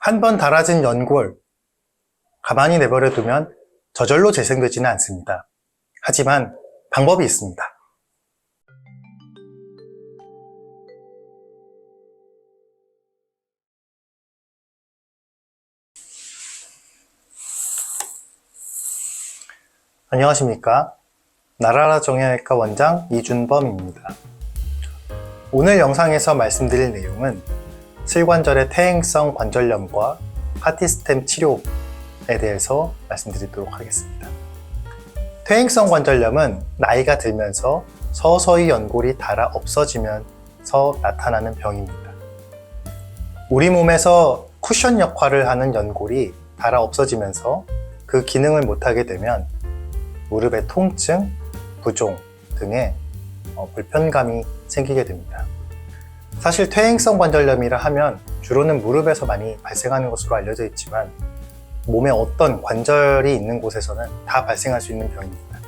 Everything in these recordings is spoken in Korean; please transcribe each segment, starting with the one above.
한 번 닳아진 연골, 가만히 내버려 두면 저절로 재생되지는 않습니다. 하지만 방법이 있습니다. 안녕하십니까? 나라라 정형외과 원장 이준범입니다. 오늘 영상에서 말씀드릴 내용은 슬관절의 퇴행성 관절염과 카티스템 치료에 대해서 말씀드리도록 하겠습니다. 퇴행성 관절염은 나이가 들면서 서서히 연골이 닳아 없어지면서 나타나는 병입니다. 우리 몸에서 쿠션 역할을 하는 연골이 닳아 없어지면서 그 기능을 못하게 되면 무릎의 통증, 부종 등의 불편감이 생기게 됩니다. 사실 퇴행성 관절염이라 하면 주로는 무릎에서 많이 발생하는 것으로 알려져 있지만 몸에 어떤 관절이 있는 곳에서는 다 발생할 수 있는 병입니다.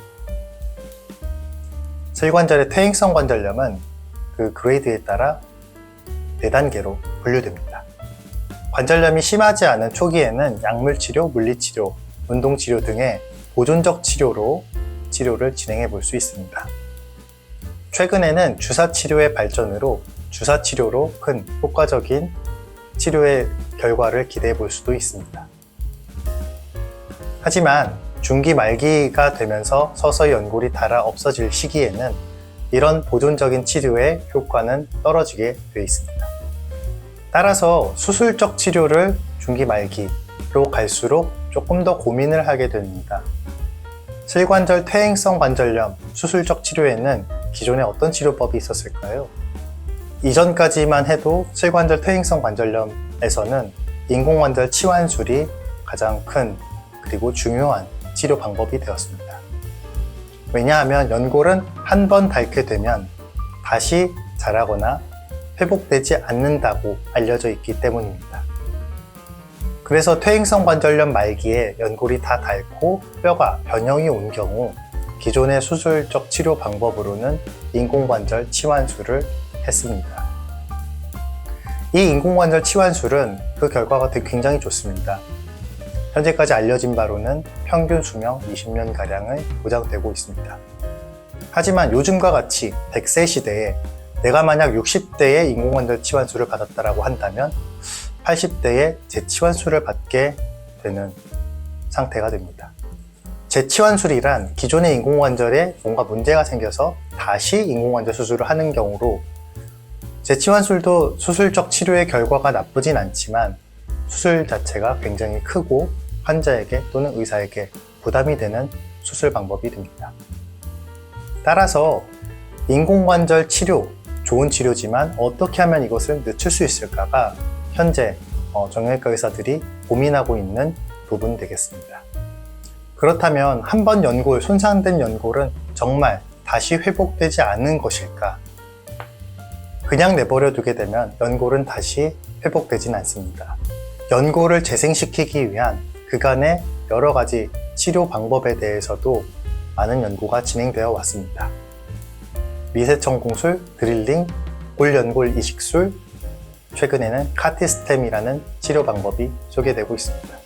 슬관절의 퇴행성 관절염은 그 그레이드에 따라 4단계로 분류됩니다. 관절염이 심하지 않은 초기에는 약물치료, 물리치료, 운동치료 등의 보존적 치료를 진행해 볼 수 있습니다. 최근에는 주사치료의 발전으로 주사치료로 큰 효과적인 치료의 결과를 기대해 볼 수도 있습니다. 하지만 중기 말기가 되면서 서서히 연골이 닳아 없어질 시기에는 이런 보존적인 치료의 효과는 떨어지게 되어 있습니다. 따라서 수술적 치료를 중기 말기로 갈수록 조금 더 고민을 하게 됩니다. 슬관절 퇴행성 관절염 수술적 치료에는 기존에 어떤 치료법이 있었을까요? 이전까지만 해도 슬관절 퇴행성 관절염에서는 인공관절 치환술이 가장 큰 그리고 중요한 치료 방법이 되었습니다. 왜냐하면 연골은 한 번 닳게 되면 다시 자라거나 회복되지 않는다고 알려져 있기 때문입니다. 그래서 퇴행성 관절염 말기에 연골이 다 닳고 뼈가 변형이 온 경우 기존의 수술적 치료 방법으로는 인공관절 치환술을 했습니다. 이 인공관절 치환술은 그 결과가 굉장히 좋습니다. 현재까지 알려진 바로는 평균 수명 20년가량을 보장되고 있습니다. 하지만 요즘과 같이 100세 시대에 내가 만약 60대에 인공관절 치환술을 받았다고 한다면 80대에 재치환술을 받게 되는 상태가 됩니다. 재치환술이란 기존의 인공관절에 뭔가 문제가 생겨서 다시 인공관절 수술을 하는 경우로 재치환술도 수술적 치료의 결과가 나쁘진 않지만 수술 자체가 굉장히 크고 환자에게 또는 의사에게 부담이 되는 수술 방법이 됩니다. 따라서 인공관절 치료, 좋은 치료지만 어떻게 하면 이것을 늦출 수 있을까가 현재 정형외과 의사들이 고민하고 있는 부분 되겠습니다. 그렇다면 한번 손상된 연골은 정말 다시 회복되지 않는 것일까? 그냥 내버려 두게 되면 연골은 다시 회복되진 않습니다. 연골을 재생시키기 위한 그간의 여러 가지 치료 방법에 대해서도 많은 연구가 진행되어 왔습니다. 미세천공술, 드릴링, 골연골 이식술, 최근에는 카티스템이라는 치료 방법이 소개되고 있습니다.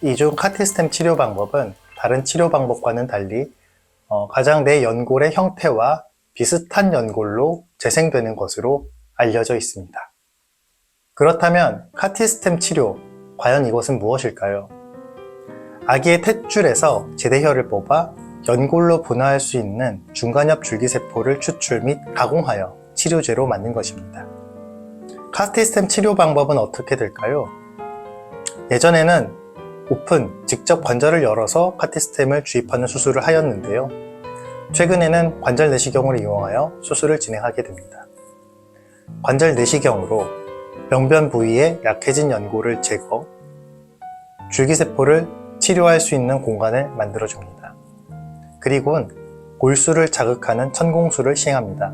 이 중 카티스템 치료 방법은 다른 치료 방법과는 달리 가장 내 연골의 형태와 비슷한 연골로 재생되는 것으로 알려져 있습니다. 그렇다면 카티스템 치료, 과연 이것은 무엇일까요? 아기의 탯줄에서 제대혈을 뽑아 연골로 분화할 수 있는 중간엽 줄기세포를 추출 및 가공하여 치료제로 만든 것입니다. 카티스템 치료 방법은 어떻게 될까요? 예전에는 직접 관절을 열어서 카티스템을 주입하는 수술을 하였는데요. 최근에는 관절 내시경을 이용하여 수술을 진행하게 됩니다. 관절 내시경으로 병변 부위에 약해진 연골을 제거, 줄기세포를 치료할 수 있는 공간을 만들어줍니다. 그리고는 골수를 자극하는 천공술을 시행합니다.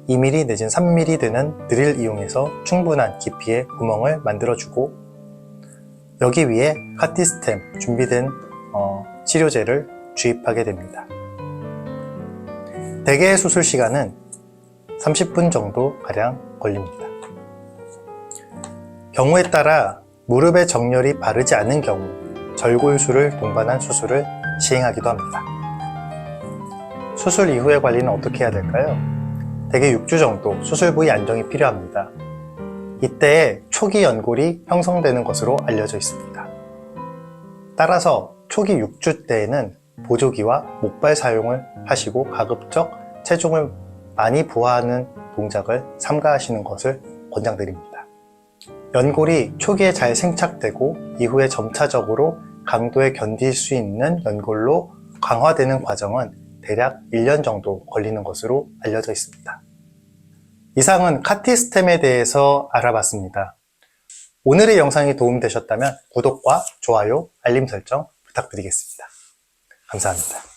2mm 내지는 3mm 되는 드릴 이용해서 충분한 깊이의 구멍을 만들어주고 여기 위에 카티스템 준비된 치료제를 주입하게 됩니다. 대개의 수술 시간은 30분 정도 가량 걸립니다. 경우에 따라 무릎에 정렬이 바르지 않은 경우 절골술을 동반한 수술을 시행하기도 합니다. 수술 이후의 관리는 어떻게 해야 될까요? 대개 6주 정도 수술 부위 안정이 필요합니다. 이때에 초기 연골이 형성되는 것으로 알려져 있습니다. 따라서 초기 6주 때에는 보조기와 목발 사용을 하시고 가급적 체중을 많이 부하하는 동작을 삼가하시는 것을 권장드립니다. 연골이 초기에 잘 생착되고 이후에 점차적으로 강도에 견딜 수 있는 연골로 강화되는 과정은 대략 1년 정도 걸리는 것으로 알려져 있습니다. 이상은 카티스템에 대해서 알아봤습니다. 오늘의 영상이 도움되셨다면 구독과 좋아요, 알림 설정 부탁드리겠습니다. 감사합니다.